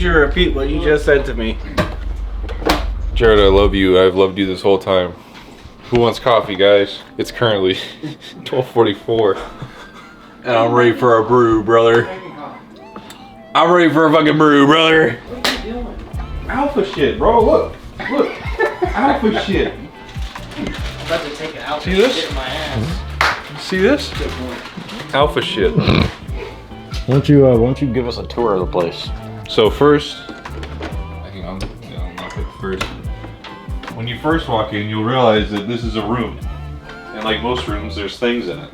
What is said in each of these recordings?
need you to repeat what you just said to me. Jared, I love you. I've loved you this whole time. Who wants coffee, guys? It's currently 12:44. And I'm ready for a brew, brother. I'm ready for a fucking brew, brother. What are you doing? Alpha shit, bro. Look. Look. Alpha shit. I'm about to take it out. See this? Shit in my ass. See this? Alpha shit. Why don't you give us a tour of the place? So first, hang on, I'll knock it first. When you first walk in, you'll realize that this is a room. And like most rooms, there's things in it.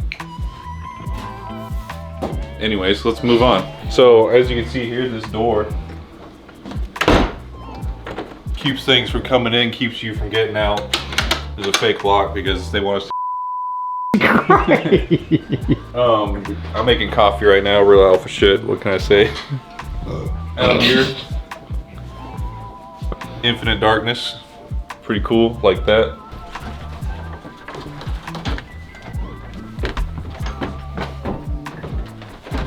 Anyways, let's move on. So as you can see here, this door keeps things from coming in, keeps you from getting out. There's a fake lock because they want us to I'm making coffee right now, real alpha shit, what can I say? Out here, infinite darkness, pretty cool, like that.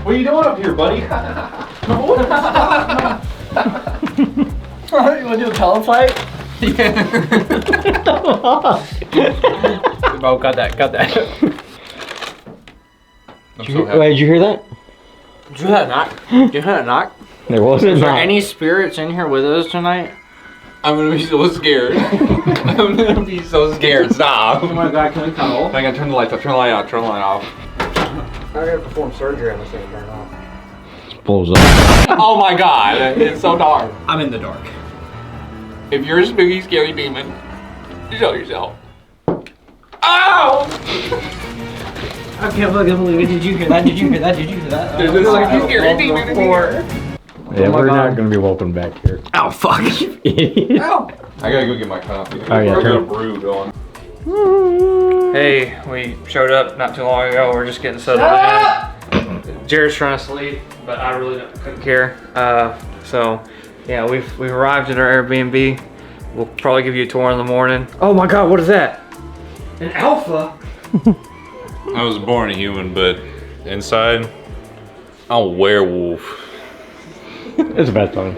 What are you doing up here, buddy? You wanna do a pillow fight? Oh, got that. I'm so happy. Wait, did you hear that? Did you hear that knock? Did you hear that knock? There wasn't. Is there any spirits in here with us tonight? I'm gonna be so scared. I'm gonna be so scared. Stop. Oh my god, can we cuddle? I gotta turn the lights off. Turn the light out. Turn the light off. I gotta perform surgery on this thing turn off. Blows up. Oh my god, it's so dark. I'm in the dark. If you're a spooky, scary demon, show yourself. Ow! I can't fucking believe it. Did you hear that? Did you hear that? Did you hear that? There's a spooky, scary demon in here. Yeah, we're not gonna be welcome back here. Oh fuck! Idiot. Ow! I gotta go get my coffee. Oh, yeah, I got turn a it. brew going. Hey, we showed up not too long ago. We're just getting settled in. Jared's trying to sleep, but I really couldn't care. So, yeah, we've arrived at our Airbnb. We'll probably give you a tour in the morning. Oh my god, what is that? An alpha? I was born a human, but inside, I'm a werewolf. It's a bad time.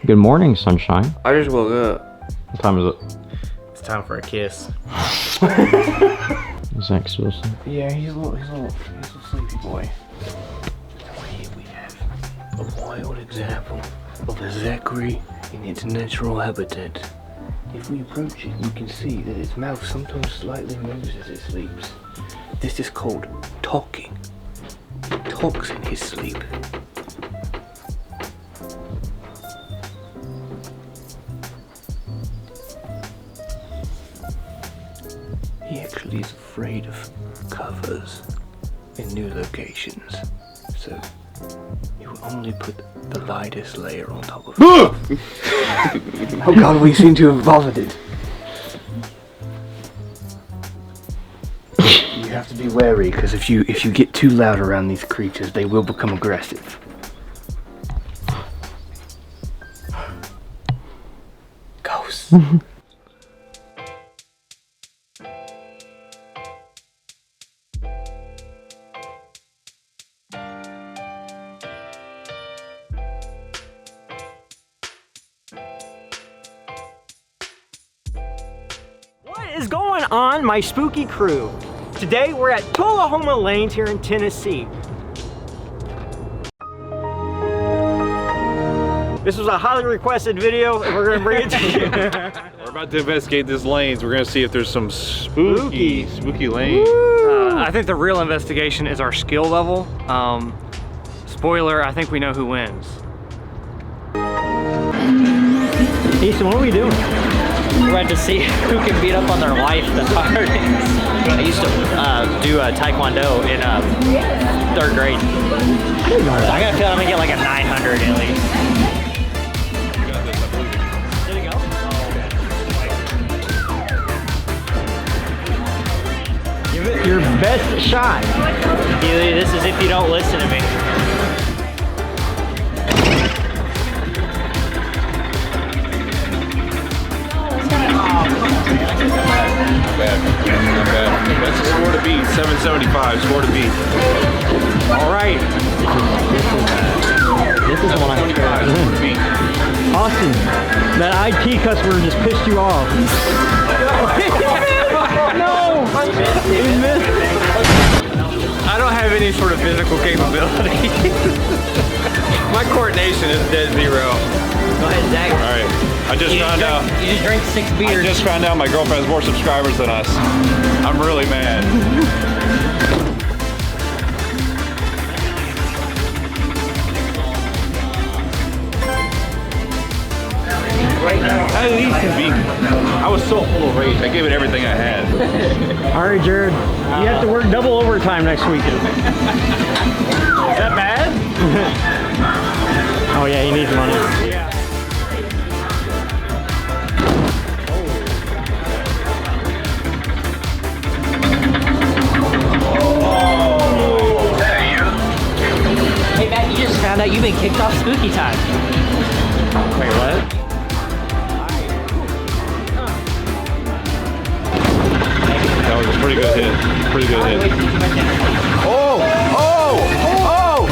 Good morning, sunshine. I just woke up. What time is it? It's time for a kiss. Zach still asleep? Yeah, he's a little sleepy boy. Here we have a wild example of a Zachary in its natural habitat. If we approach it, you can see that its mouth sometimes slightly moves as it sleeps. This is called talking. It talks in his sleep. He actually is afraid of covers in new locations, so he will only put the lightest layer on top of it. Oh god, we seem to have vomited. You have to be wary, because if you get too loud around these creatures, they will become aggressive. Ghosts. What is going on, my spooky crew? Today we're at Tullahoma Lanes here in Tennessee. This was a highly requested video and we're gonna bring it to you. We're about to investigate these lanes. We're gonna see if there's some spooky lanes. I think the real investigation is our skill level. Spoiler, I think we know who wins. Ethan, what are we doing? We're about to see who can beat up on their wife the hardest. I used to do Taekwondo in 3rd grade. I got a feeling I'm gonna get like a 900 at least. Did it go? Give it your best shot. This is if you don't listen to me. bad. Not bad. That's the score to beat. 775. Score to beat. All right. This is the one I 725. Score to beat. Austin, that IT customer just pissed you off. No! He missed. I don't have any sort of physical capability. My coordination is dead zero. Go ahead, Zach. All right. I just found out. You just drank 6 I beers. just found out my girlfriend has more subscribers than us. I'm really mad. At least convenient. I was so full of rage. I gave it everything I had. All right, Jared, you have to work double overtime next weekend. Is that bad? Oh yeah, he needs money. Yeah. Hey, Matt, you just found out you've been kicked off Spooky Time. Wait, what? That was a pretty good hit. Pretty good hit. Oh! Oh! Oh!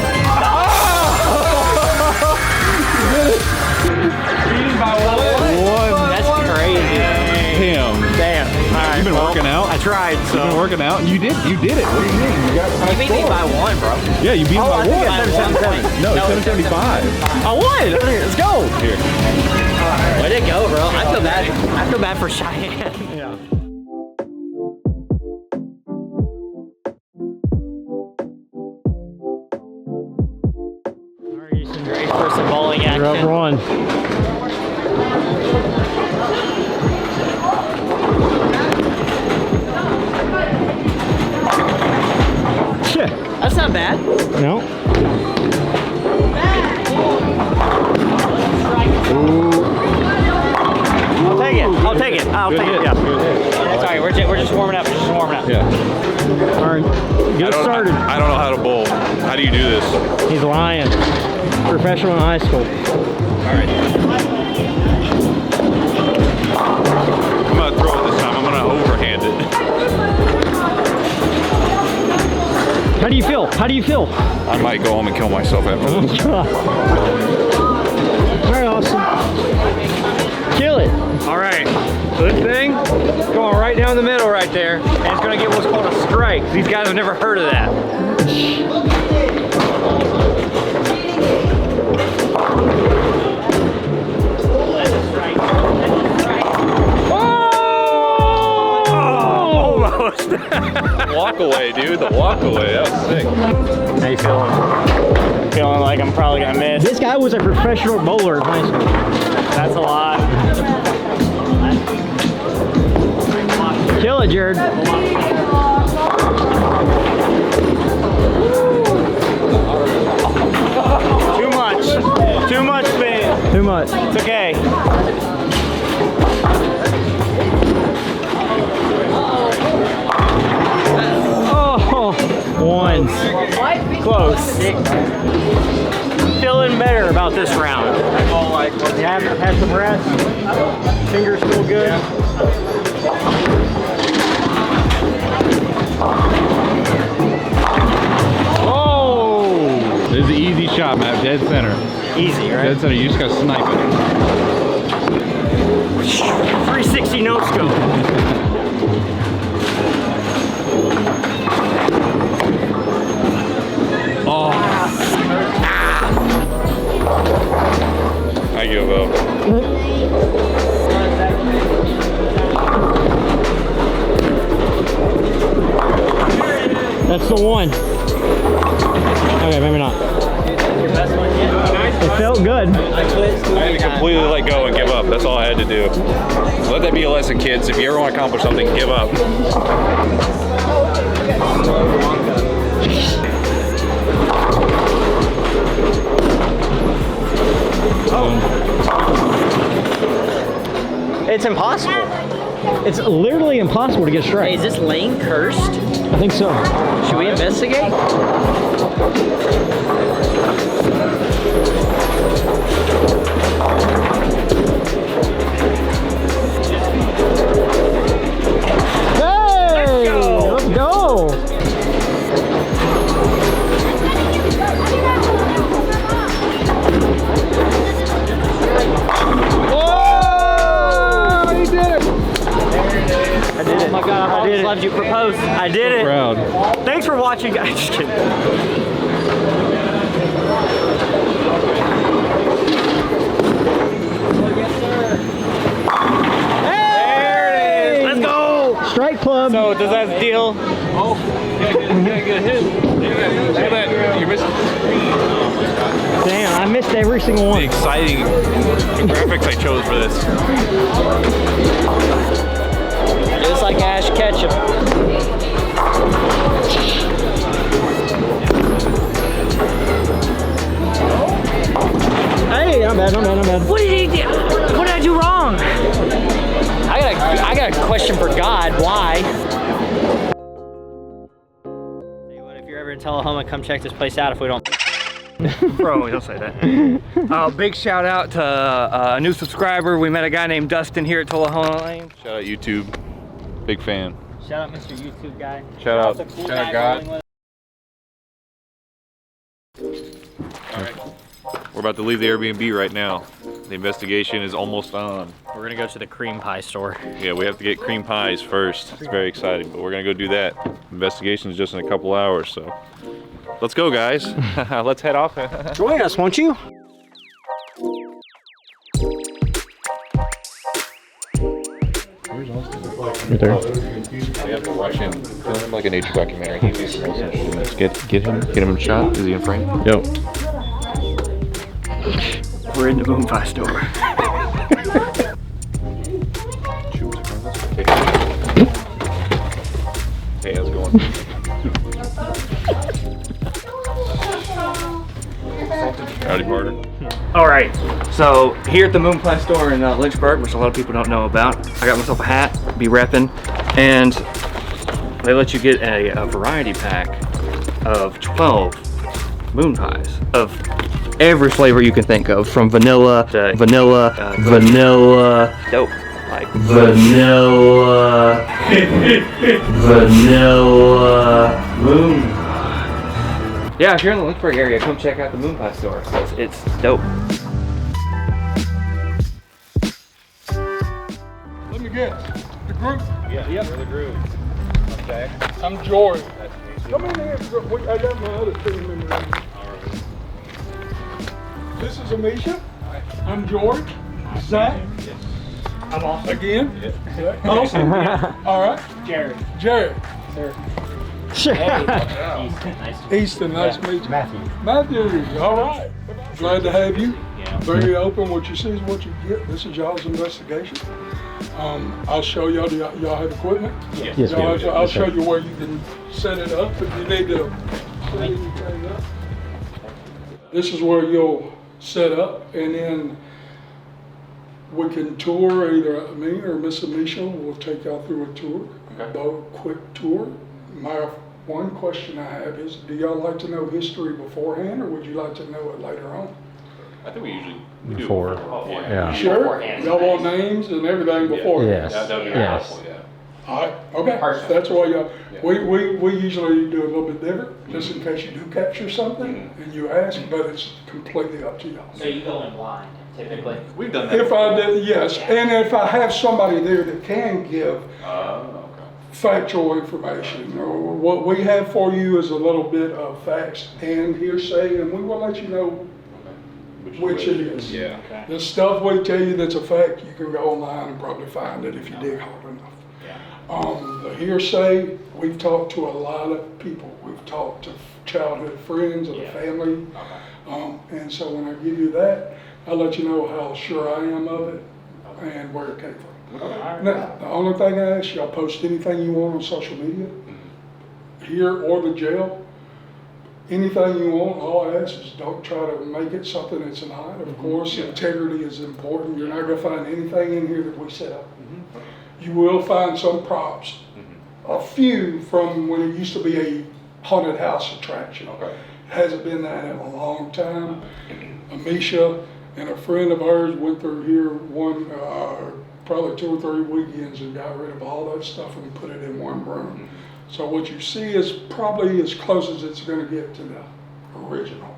That's crazy. Damn. Damn. All right. You've been working out? I tried, so. You've been working out, and you did it. What do you mean? You got You beat me by 1, bro. Yeah, you beat him by I think one. it's 777. No, it's 775. I won! Let's go! Here. Way to go, bro. I feel bad. I feel bad for Cheyenne. Yeah. Ready for some bowling You're up action. one. Shit. That's not bad. No. I'll take it. I'll take it. I'll take it. Yeah. Sorry, we're just warming up. Just warming up. Yeah. All right. Get us started. I don't know how to bowl. How do you do this? He's lying. Professional in high school. All right. I'm gonna throw it this time. I'm gonna overhand it. How do you feel? How do you feel? I might go home and kill myself after this. All right, Austin. Kill it. All right. So this thing is going right down the middle right there, and it's going to get what's called a strike. These guys have never heard of that. Almost. Walk away, dude. The walk away. That was sick. How you feeling? Feeling like I'm probably going to miss. This guy was a professional bowler in high school. That's a lot. Kill it, Jared. Too much. Too much spin. Too much. It's okay. Oh, one. Close. Feeling better about this round. You have had some rest. Fingers feel good. Oh! This is an easy shot, Matt. Dead center. Easy, right? Dead center. You just gotta snipe it. 360 no scope. Oh. I give up. That's the one. Okay, maybe not. It felt good. I had to completely let go and give up. That's all I had to do. Let that be a lesson, kids. If you ever want to accomplish something, give up. It's impossible. It's literally impossible to get straight. Hey, is this lane cursed? I think so. Should we investigate? loved you. Propose. I did it. Proud. Thanks for watching, guys. Just kidding. Hey! Let's go! Strike club. So does that deal? Oh, yeah, get a hit. Look at that. You're missing. Damn, I missed every single one. The exciting graphics I chose for this. Just like Ash Ketchum. Hey, I'm bad. What did he do? What did I do wrong? I got a question for God. Why? What if you're ever in Tullahoma, come check this place out if we don't. Bro, don't say that. Big shout out to a new subscriber. We met a guy named Dustin here at Tullahoma Lane. Shout out YouTube. Big fan. Shout out Mr. YouTube guy. Shout out. the cool Shout out guy God. Alright. We're about to leave the Airbnb right now. The investigation is almost on. We're gonna go to the cream pie store. Yeah, we have to get cream pies first. It's very exciting, but we're gonna go do that. Investigation is just in a couple hours, so. Let's go, guys. Let's head off. Join us, won't you? Right there. We have to watch him film like a nature documentary. Get him in shot. Is he in frame? Yep. We're in the Moonpie store. Hey, how's it going? Howdy, partner. All right, so here at the Moonpie store in Lynchburg, which a lot of people don't know about, I got myself a hat, be repping, and they let you get a variety pack of 12 moon pies of every flavor you can think of, from vanilla to vanilla, dope, like vanilla, moon. Yeah, if you're in the Lynchburg area, come check out the Moonpie store. It's dope. Let me guess. The group? Yeah, we're the group. Okay. I'm George. Nice to meet you. Come in here. I got my other team member. All right. This is Amisha. I'm George. Zach. Yes. I'm Austin. Again. Yes. Austin. All right. Jared. Jared. Nice. Easton. Nice to meet you. Matthew. Matthew. All right. Glad to have you. Yeah. Very open. What you see is what you get. This is y'all's investigation. I'll show y'all. Y'all have equipment. Yes. Yes, Y'all we have- do. I'll Yes, show sir. you where you can set it up if you need to set anything up. This is where you'll set up, and then we can tour. Either me or Miss Amisha will take y'all through a tour, a quick tour. My one question I have is, do y'all like to know history beforehand, or would you like to know it later on? I think we usually do Before. Yeah. Sure. Beforehand. Y'all want names and everything before? Yes. That would be Yes. helpful, yeah. All right, okay, Perfect. that's why y'all, Yeah. we usually do a little bit different, just in case you do capture something and you ask, but it's completely up to y'all. So you go in blind, typically. We've done that. If I did, yes, and if I have somebody there that can give Okay. factual information, or what we have for you is a little bit of facts and hearsay, and we will let you know which it is. Yeah. The stuff we tell you that's a fact, you can go online and probably find it if you dig hard enough. The hearsay, we've talked to a lot of people. We've talked to childhood friends of the family. And so when I give you that, I'll let you know how sure I am of it and where it came from. Now, the only thing I ask, y'all post anything you want on social media, here or the jail. Anything you want, all I ask is don't try to make it something it's not. Of course, integrity is important. You're not gonna find anything in here that we set up. You will find some props, a few from when it used to be a haunted house attraction. Okay. Hasn't been that in a long time. Amisha and a friend of hers went through here probably 2 or 3 weekends and got rid of all that stuff and put it in one room. So what you see is probably as close as it's gonna get to the original.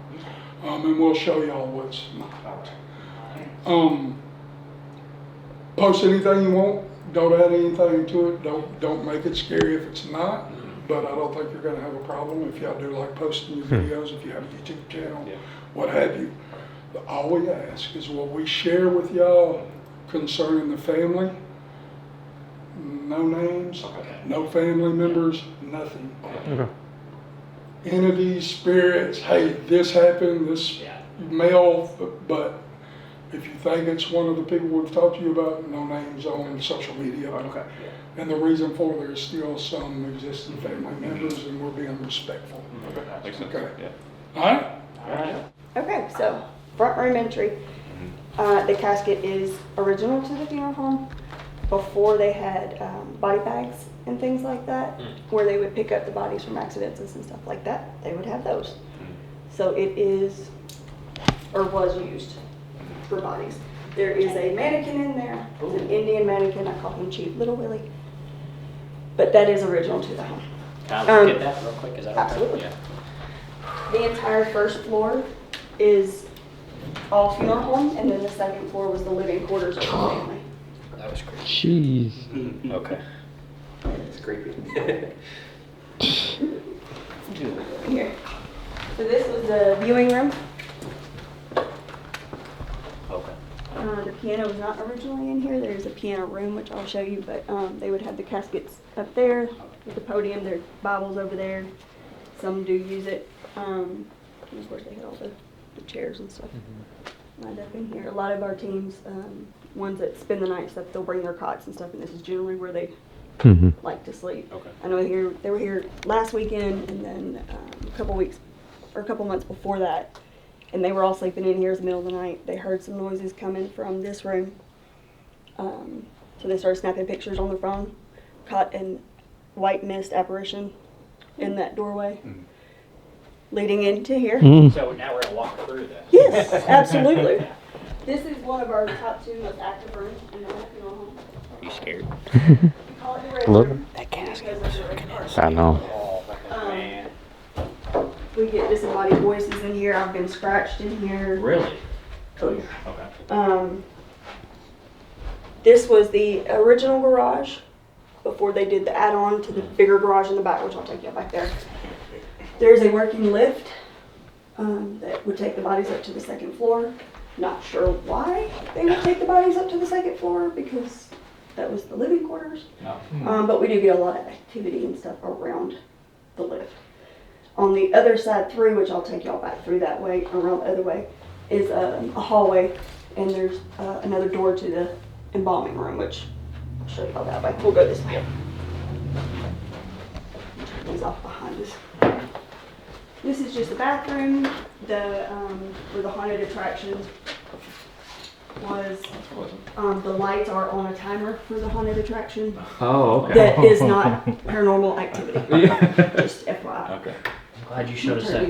And we'll show y'all what's not. Post anything you want don't add anything to it. Don't make it scary if it's not. But I don't think you're gonna have a problem if y'all do like posting your videos, if you have a YouTube channel, what have you. But all we ask is what we share with y'all concerning the family. No names, no family members, nothing. Entities, spirits, hey, this happened, this male, but if you think it's one of the people we've talked to you about, no names on social media. Okay. And the reason for there's still some existing family members and we're being respectful. Okay. All right? Okay, so front room entry. The casket is original to the funeral home. Before they had body bags and things like that, where they would pick up the bodies from accidents and stuff like that, they would have those. So it is, or was used for bodies. There is a mannequin in there. It's an Indian mannequin. I call him Chief Little Willie. But that is original to the home. Can I look at that real quick? Is that okay? Absolutely. Yeah. The entire first floor is all funeral home, and then the second floor was the living quarters of the family. That was creepy. Jeez. Okay. It's creepy. Here. So this was the viewing room. Okay. The piano was not originally in here. There's a piano room, which I'll show you, but they would have the caskets up there with the podium. There's Bibles over there. Some do use it. And of course, they had all the chairs and stuff lined up in here. A lot of our teams, ones that spend the night and stuff, they'll bring their cots and stuff, and this is generally where they like to sleep. Okay. I know they were here last weekend, and then a couple months before that, and they were all sleeping in here in the middle of the night. They heard some noises coming from this room, so they started snapping pictures on their phone. Caught a white mist apparition in that doorway leading into here. So now we're gonna walk through this. Yes, absolutely. This is one of our top 2 most active rooms in the funeral home. Are you scared? We call it the red Look. room. That casket because of the red carpet. I know. Oh, man. We get disembodied voices in here. I've been scratched in here. Really? Oh, yeah. Okay. This was the original garage before they did the add-on to the bigger garage in the back, which I'll take you back there. There's a working lift that would take the bodies up to the second floor. Not sure why they would take the bodies up to the second floor, because that was the living quarters. But we do get a lot of activity and stuff around the lift. On the other side 3, which I'll take y'all back through that way, around the other way, is a hallway, and there's another door to the embalming room, which I'll show you all that way. We'll go this way. Turn these off behind us. This is just the bathroom, where the haunted attraction was. The lights are on a timer for the haunted attraction. Oh, okay. That is not paranormal activity. Just FYI. Okay. I'm glad you showed us that.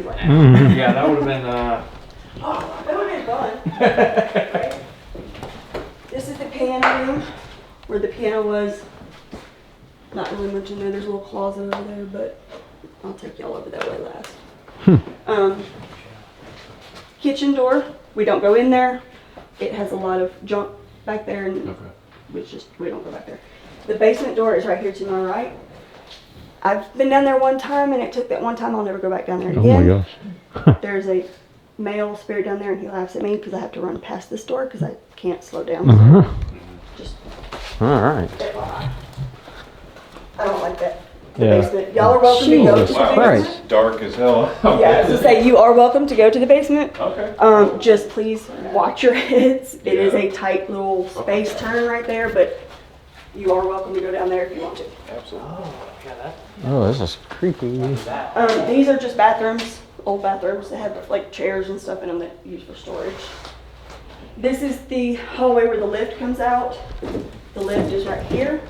Yeah, that would have been, Oh, that would have been fun. Right? This is the piano room, where the piano was. Not really much in there. There's a little closet over there, but I'll take y'all over that way last. Kitchen door. We don't go in there. It has a lot of junk back there, and we don't go back there. The basement door is right here to my right. I've been down there one time, and it took that one time. I'll never go back down there again. Oh my gosh. There's a male spirit down there, and he laughs at me because I have to run past this door because I can't slow down. Just All right. I don't like that. The Yeah. basement. Y'all are welcome to go to the Jesus basement. Christ. Dark as hell. Yeah, I was gonna say you are welcome to go to the basement. Okay. Just please watch your heads. It is a tight little space turn right there, but you are welcome to go down there if you want to. Absolutely. Oh, this is creepy. These are just bathrooms, old bathrooms that have like chairs and stuff in them that you use for storage. This is the hallway where the lift comes out. The lift is right here.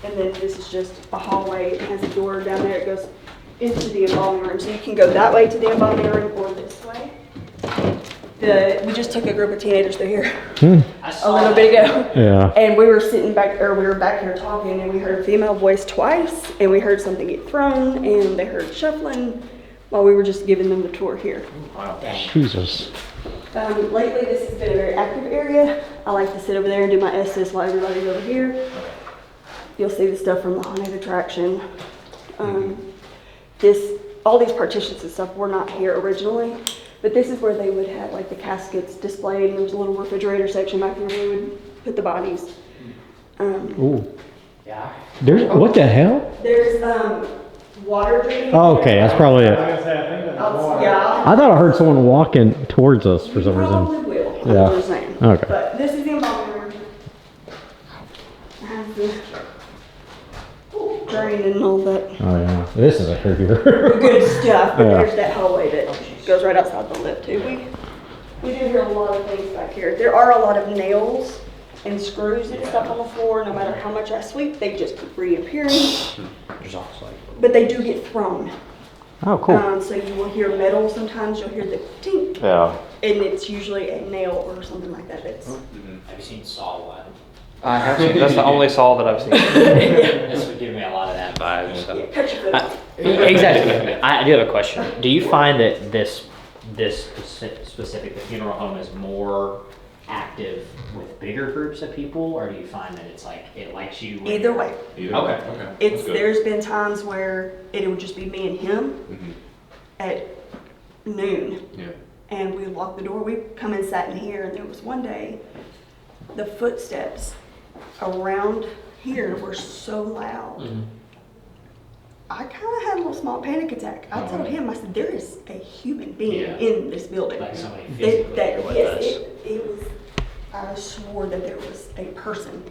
And then this is just a hallway. It has a door down there. It goes into the embalming room. So you can go that way to the embalming room or this way. We just took a group of teenagers through here a little bit ago. Yeah. And we were back here talking, and we heard a female voice twice, and we heard something get thrown, and they heard shuffling. while we were just giving them the tour here. Jesus. Lately, this has been a very active area. I like to sit over there and do my S's while everybody's over here. You'll see the stuff from the haunted attraction. All these partitions and stuff were not here originally, but this is where they would have like the caskets displayed, and there was a little refrigerator section back there where we would put the bodies. Ooh. Yeah. There's what the hell? There's water drinking. Oh, okay, that's probably it. Yeah. I thought I heard someone walking towards us for some Probably reason. will. Yeah. That's what I'm saying. Okay. But this is the embalming room. I have the drain and all that Oh yeah. This is a creepier. good stuff. But Yeah. there's that hallway that goes right outside the lift too. We do hear a lot of things back here. There are a lot of nails and screws and stuff on the floor. No matter how much I sweep, they just keep reappearing. But they do get thrown. Oh, cool. So you will hear metal sometimes. You'll hear the tink. Yeah. And it's usually a nail or something like that. That's Have you seen Saw 1? I have seen. That's the only Saw that I've seen. This would give me a lot of that vibe. So. yeah, cut your foot. Exactly. I do have a question. Do you find that this specific, the funeral home, is more active with bigger groups of people, or do you find that it's like it likes you? Either way. Okay. There's been times where it would just be me and him at noon. Yeah. And we locked the door. We come and sat in here, and there was one day the footsteps around here were so loud. I kind of had a little small panic attack. I told him, I said, there is a human being in this building. Like somebody physically there with us. It was, I swore that there was a person.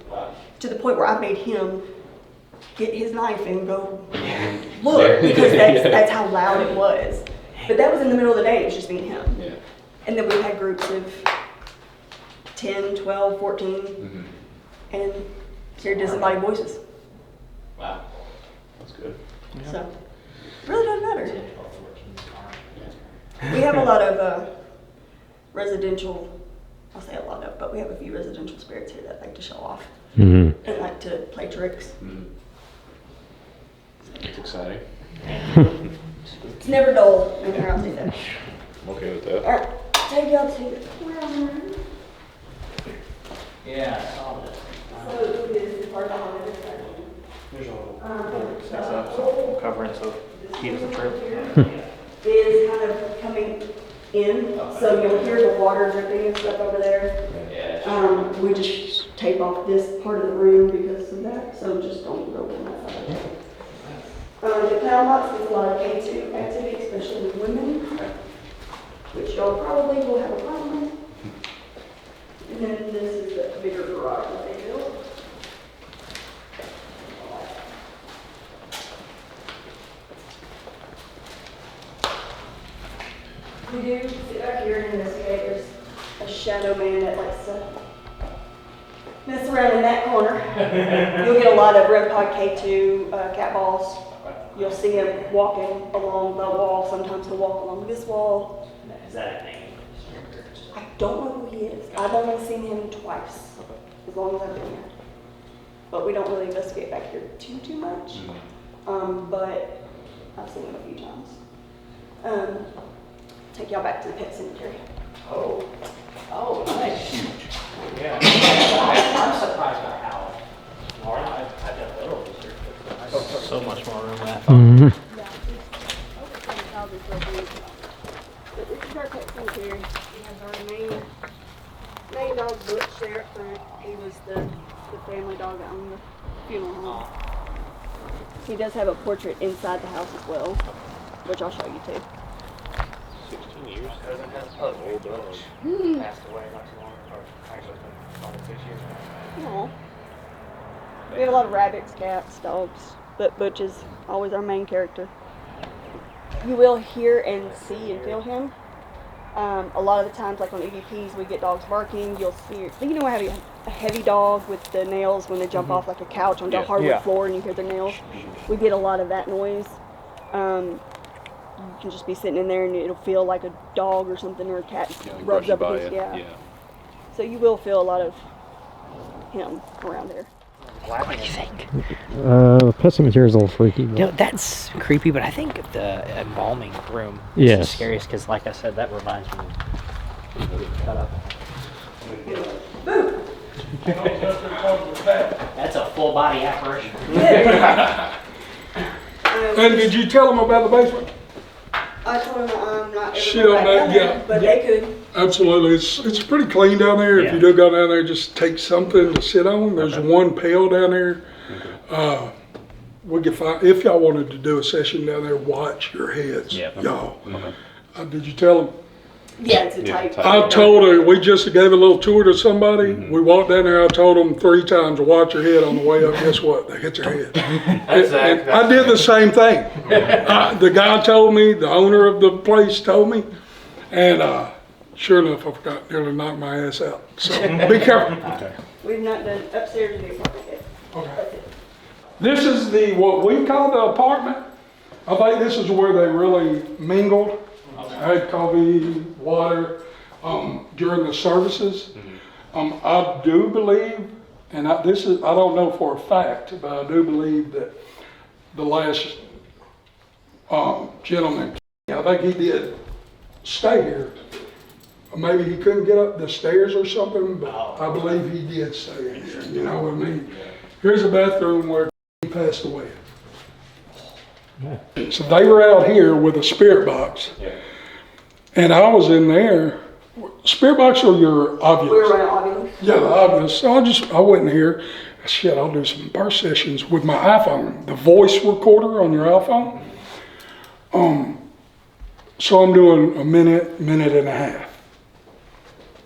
To the point where I made him get his knife and go look, because that's how loud it was. But that was in the middle of the day. It was just me and him. Yeah. And then we had groups of 10, 12, 14, and hear disembodied voices. Wow. That's good. So, it really doesn't matter. We have a lot of residential, I'll say a lot of, but we have a few residential spirits here that like to show off and like to play tricks. It's exciting. It's never dull in here, I'll say that. I'm okay with that. All right, take y'all to the room. Yeah, I saw that. So this is part of the haunted attraction. There's a little board that sticks up, so covering so he doesn't trip. Is kind of coming in, so you'll hear the water dripping and stuff over there. We just tape off this part of the room because of that, so just don't go in that side. The clown box is a lot of K2 activity, especially with women, which y'all probably will have a problem with. And then this is the bigger garage that they built. We do sit back here and investigate. There's a shadow man that likes to mess around in that corner. You'll get a lot of red pod K2 cat balls. You'll see him walking along the wall. Sometimes he'll walk along this wall. Is that a thing? I don't know who he is. I've only seen him twice, as long as I've been here. But we don't really investigate back here too much. But I've seen him a few times. Take y'all back to the pet cemetery. Oh, nice. Huge. Yeah. I'm surprised by how large. I've done little research. So much more room left. But this is our pet cemetery. We have our main dog, Butch, there up front. He was the family dog that owned the funeral home. He does have a portrait inside the house as well, which I'll show you too. 16 years. Old dog. Passed away not too long ago. Actually, it's been probably 6 years now. Aw. We have a lot of rabbits, cats, dogs, but Butch is always our main character. You will hear and see and feel him. A lot of the times, like on EVPs, we get dogs barking. You'll see, you know, having a heavy dog with the nails when they jump off like a couch onto a hardwood floor and you hear their nails. We get a lot of that noise. You can just be sitting in there and it'll feel like a dog or something, or a cat rubs up against you. Yeah. So you will feel a lot of him around here. What do you think? The pet cemetery is a little freaky. But... You know, that's creepy, but I think the embalming room is the scariest because, like I said, that reminds me of cut up. That's a full body apparition. And did you tell them about the basement? I told them I'm not Shit ever on going that, back down yeah. there, but they could. Absolutely. It's pretty clean down there. If you do go down there, just take something to sit on. There's one pail down there. We could find, if y'all wanted to do a session down there, watch your heads, y'all. Did you tell them? Yeah, it's a tight. I told her, we just gave a little tour to somebody. We walked down there, I told them 3 times to watch your head on the way up. Guess what? They hit their head. And I did the same thing. The guy told me, the owner of the place told me, and sure enough, I forgot nearly knocked my ass out. So be careful. We've not done upstairs in the apartment yet. Okay. This is what we call the apartment. I think this is where they really mingled. Had coffee, water during the services. I do believe, and I don't know for a fact, but I do believe that the last gentleman, I think he did stay here. Maybe he couldn't get up the stairs or something, but I believe he did stay in here. You know what I mean? Here's a bathroom where he passed away. So they were out here with a spirit box. And I was in there. Spirit box or your ovulus? We were running ovulus. Yeah, the ovulus. So I went in here. Shit, I'll do some birth sessions with my iPhone, the voice recorder on your iPhone. So I'm doing a minute and a half.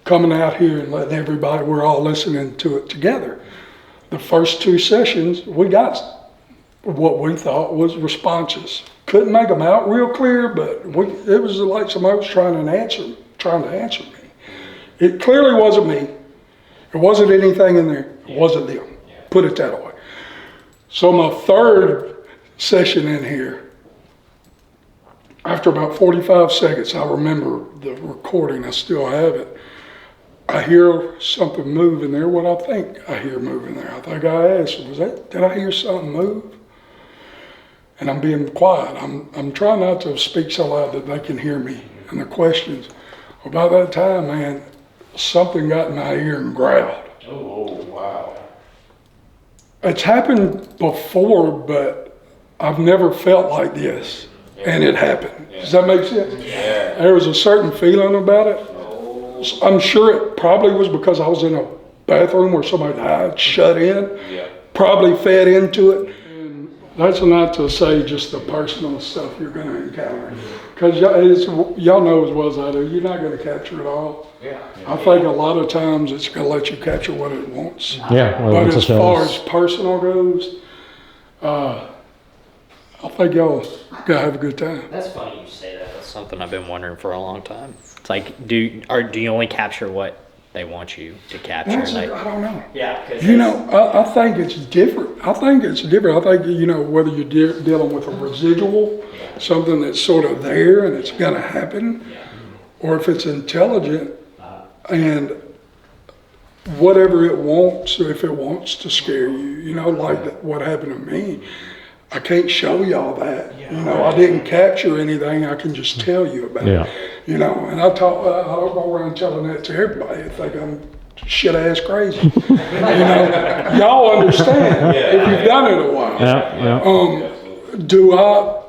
Coming out here and letting everybody, we're all listening to it together. The first 2 sessions, we got what we thought was responses. Couldn't make them out real clear, but it was like somebody was trying to answer me. It clearly wasn't me. It wasn't anything in there. It wasn't them. Put it that way. So my 3rd session in here, after about 45 seconds, I remember the recording. I still have it. I hear something move in there. What I think I hear moving there. I think I asked, did I hear something move? And I'm being quiet. I'm trying not to speak so loud that they can hear me and the questions. About that time, man, something got in my ear and growled. Oh, wow. It's happened before, but I've never felt like this. And it happened. Does that make sense? Yeah. There was a certain feeling about it. I'm sure it probably was because I was in a bathroom where somebody died, shut in. Probably fed into it. That's not to say just the personal stuff you're going to encounter. Because y'all know as well as I do, you're not going to capture it all. I think a lot of times it's going to let you capture what it wants. But as far as personal goes, I think y'all going to have a good time. That's funny you say that. That's something I've been wondering for a long time. It's like, do you only capture what they want you to capture? I don't know. Yeah. I think it's different. I think, whether you're dealing with a residual, something that's sort of there and it's going to happen, or if it's intelligent and whatever it wants, if it wants to scare you, like what happened to me. I can't show y'all that. I didn't capture anything. I can just tell you about it. And I don't go around telling that to everybody. I think I'm shit-ass crazy. Y'all understand if you've done it a while.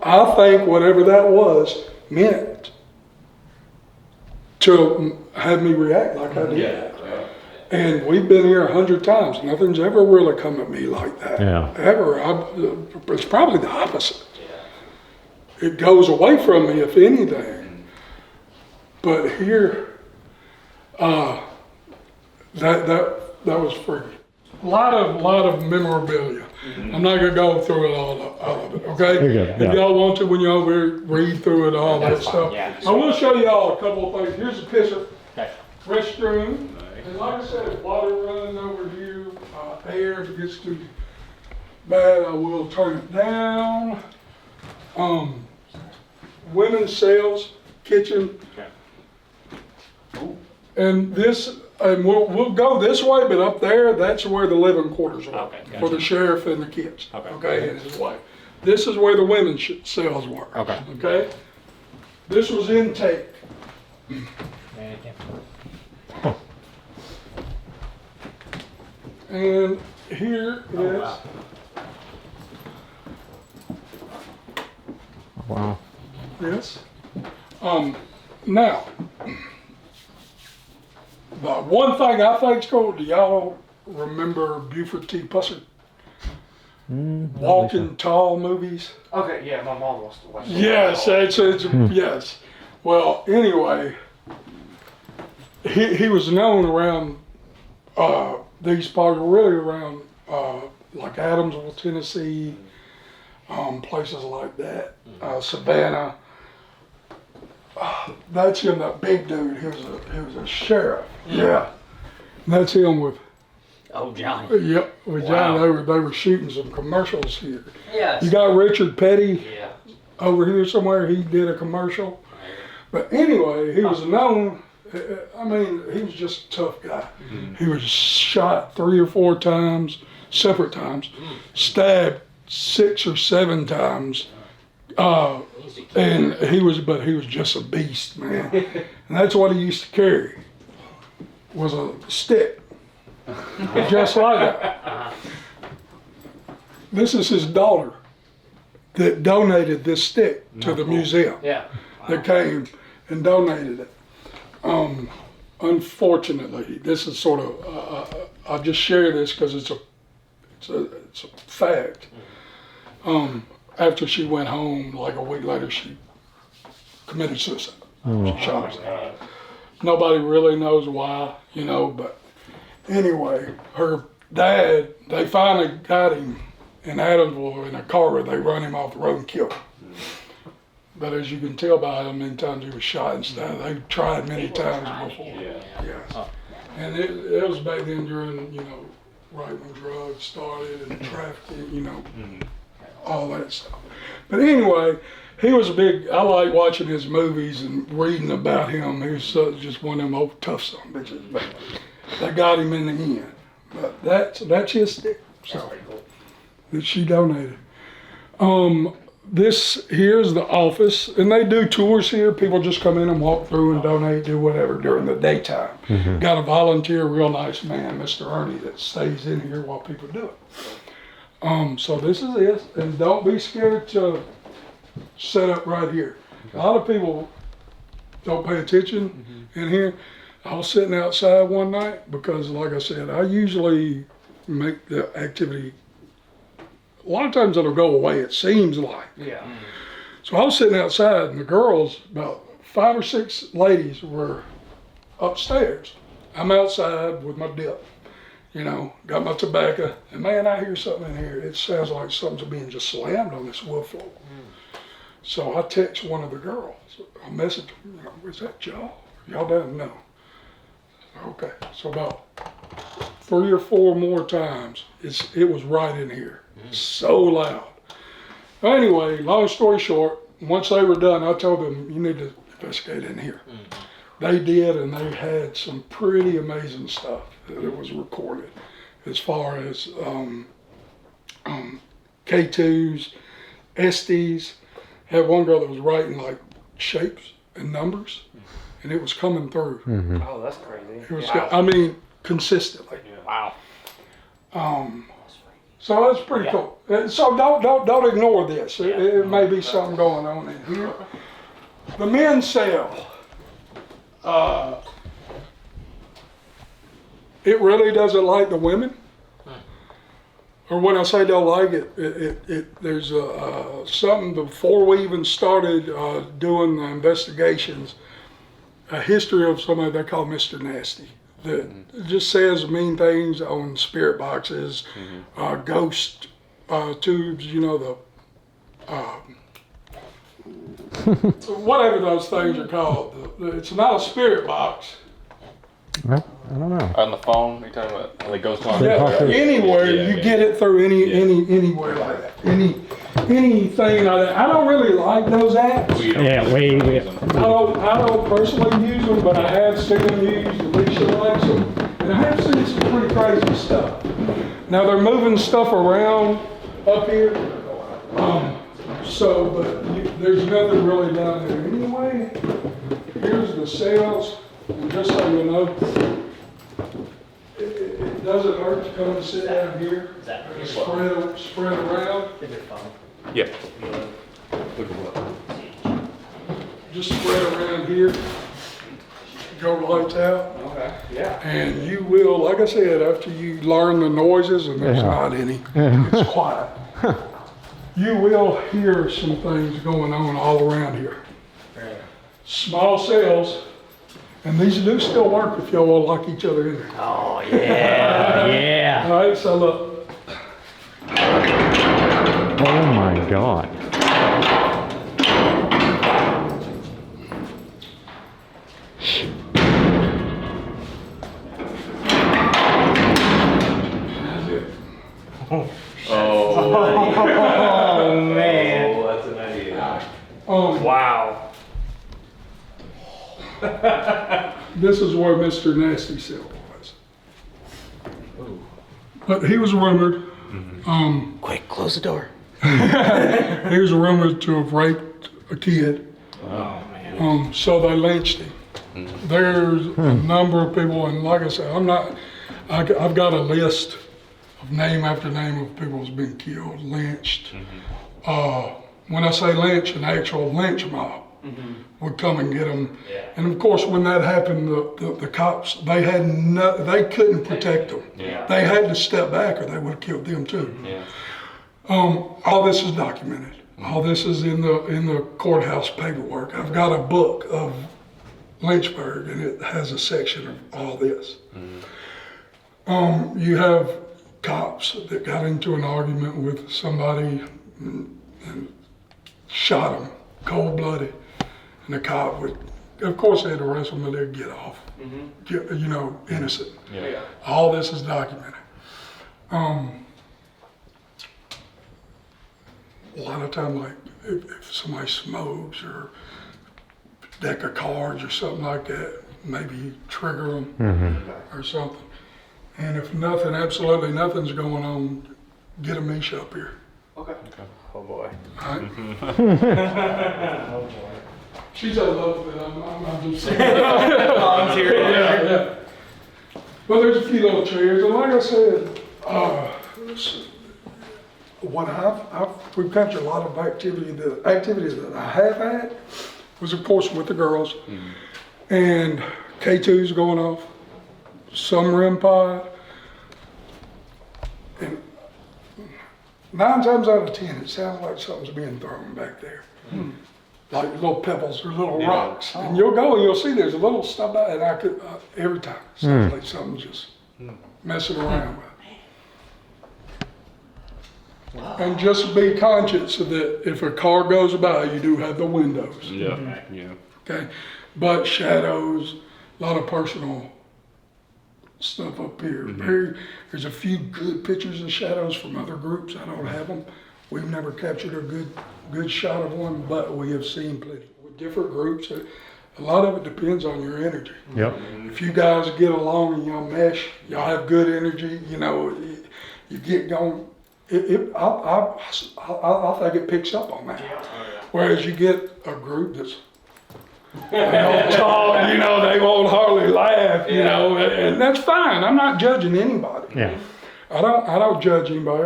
I think whatever that was meant to have me react like I did. And we've been here 100 times. Nothing's ever really come at me like that. Ever. It's probably the opposite. It goes away from me, if anything. But here, that was freaky. A lot of memorabilia. I'm not gonna go through it all of it. Okay. If y'all want to, when you're over here, read through it, all that stuff. I will show y'all a couple of things. Here's a picture. Restroom. And like I said, water running over here, air, if it gets too bad, I will turn it down. Women's cells, kitchen. And this, And we'll go this way, but up there, that's where the living quarters are. Okay, For the sheriff and the kids. Okay. And his wife. This is where the women's cells were. Okay. Okay? This was intake. And here is. Wow. Yes. Now, the one thing I think's cool, do y'all remember Buford T. Pusser? Walking Tall movies? Okay, yeah, my mom wants to watch it. Yes, yes. Well, anyway, he was known around these parts, really around like Adamsville, Tennessee, places like that, Savannah. That's him, that big dude. He was a sheriff. Yeah, that's him with. Oh, Johnny. Yep, with Johnny. They were shooting some commercials here. Yes. You got Richard Petty Yeah. over here somewhere. He did a commercial. But anyway, he was known. I mean, he was just a tough guy. He was shot 3 or 4 times, separate times, stabbed 6 or 7 times. And he was just a beast, man. And that's what he used to carry, was a stick, just like that. This is his daughter that donated this stick to the museum. Yeah. That came and donated it. Unfortunately, this is sort of, I'll just share this because it's a fact. After she went home, like a week later, she committed suicide. She shot herself. Nobody really knows why, but anyway, her dad, they finally got him in Adamsville in a car. They run him off the road and killed him. But as you can tell by how many times he was shot and stuff, they tried many times before. Yes. And it was back then during, right when drugs started and trafficking, all that stuff. But anyway, he was I like watching his movies and reading about him. He was just one of them old tough son of bitches. But they got him in the end. But that's his stick. So that she donated. This here's the office, and they do tours here. People just come in and walk through and donate, do whatever during the daytime. Got a volunteer, real nice man, Mr. Ernie, that stays in here while people do it. So this is it, and don't be scared to set up right here. A lot of people don't pay attention in here. I was sitting outside one night because, like I said, I usually make the activity. A lot of times it'll go away, it seems like. Yeah. So I was sitting outside, and the girls, about 5 or 6 ladies, were upstairs. I'm outside with my dip, got my tobacco, and man, I hear something in here. It sounds like something's being just slammed on this wood floor. So I text one of the girls. I messaged them, is that y'all? Y'all down? No. Okay, so about 3 or 4 more times, it was right in here. So loud. Anyway, long story short, once they were done, I told them, you need to investigate in here. They did, and they had some pretty amazing stuff that was recorded as far as K2s, SDs. Had one girl that was writing like shapes and numbers, and it was coming through. Oh, that's crazy. It was, consistently. Wow. So that's pretty cool. So don't ignore this. It may be something going on in here. The men's cell. It really doesn't like the women. Or when I say don't like it, there's something before we even started doing the investigations, a history of somebody they call Mr. Nasty. That just says mean things on spirit boxes, ghost tubes, whatever those things are called. It's not a spirit box. I don't know. On the phone, you're talking about the ghost phone? Yeah, anywhere you get it through anywhere like that. anything like that. I don't really like those apps. Yeah, I don't personally use them, but I have seen them used. Alicia likes them, and I have seen some pretty crazy stuff. Now they're moving stuff around up here, there's nothing really down there anyway. Here's the cells, and just so you know, it doesn't hurt to come and sit down here, spread around. Yeah. Just spread around here, go lights out. Okay. Yeah. And you will, like I said, after you learn the noises, and there's not any, it's quiet. You will hear some things going on all around here. Small cells, and these do still work if y'all will lock each other in there. Oh, yeah, yeah. All right, so look. Oh my God. That's it. Oh, man. Oh, that's an idea. Wow. This is where Mr. Nasty Cell was. But he was rumored. Quick, close the door. He was rumored to have raped a kid. Oh, man. So they lynched him. There's a number of people, and like I said, I've got a list of name after name of people who's been killed, lynched. When I say lynch, an actual lynch mob would come and get them. Yeah. And of course, when that happened, the cops, they couldn't protect them. Yeah. They had to step back or they would have killed them too. Yeah. All this is documented. All this is in the courthouse paperwork. I've got a book of Lynchburg, and it has a section of all this. You have cops that got into an argument with somebody and shot them cold-blooded, and the cop would, of course, they'd arrest them, but they'd get off, innocent. Yeah. All this is documented. A lot of time, like if somebody smokes or deck of cards or something like that, maybe trigger them or something. And if absolutely nothing's going on, get a Mish up here. Okay. Oh boy. All right. Oh boy. She's a love that I'm just saying. Volunteering. Yeah. Well, there's a few little chairs, and like I said, we've captured a lot of activities that I have had was, of course, with the girls, and K2's going off, some Moonpie, and 9 times out of 10, it sounds like something's being thrown back there. Like little pebbles or little rocks. And you'll go and you'll see there's a little stuff out, and every time, it sounds like something's just messing around with it. Wow. And just be conscious that if a car goes by, you do have the windows. Yeah, yeah. Okay, but shadows, a lot of personal stuff up here. There's a few good pictures of shadows from other groups. I don't have them. We've never captured a good shot of one, but we have seen plenty. With different groups, a lot of it depends on your energy. Yep. If you guys get along and y'all mesh, y'all have good energy, you get going. I think it picks up on that. Whereas you get a group that's they don't talk, they won't hardly laugh, and that's fine. I'm not judging anybody. Yeah. I don't judge anybody.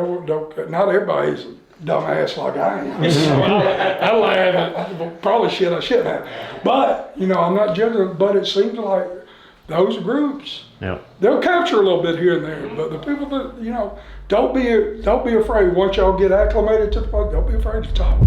Not everybody's a dumbass like I am. I laugh at probably shit I shouldn't have. But, I'm not judging, but it seems like those groups, they'll capture a little bit here and there. But the people that, don't be afraid. Once y'all get acclimated to the folk, don't be afraid to talk.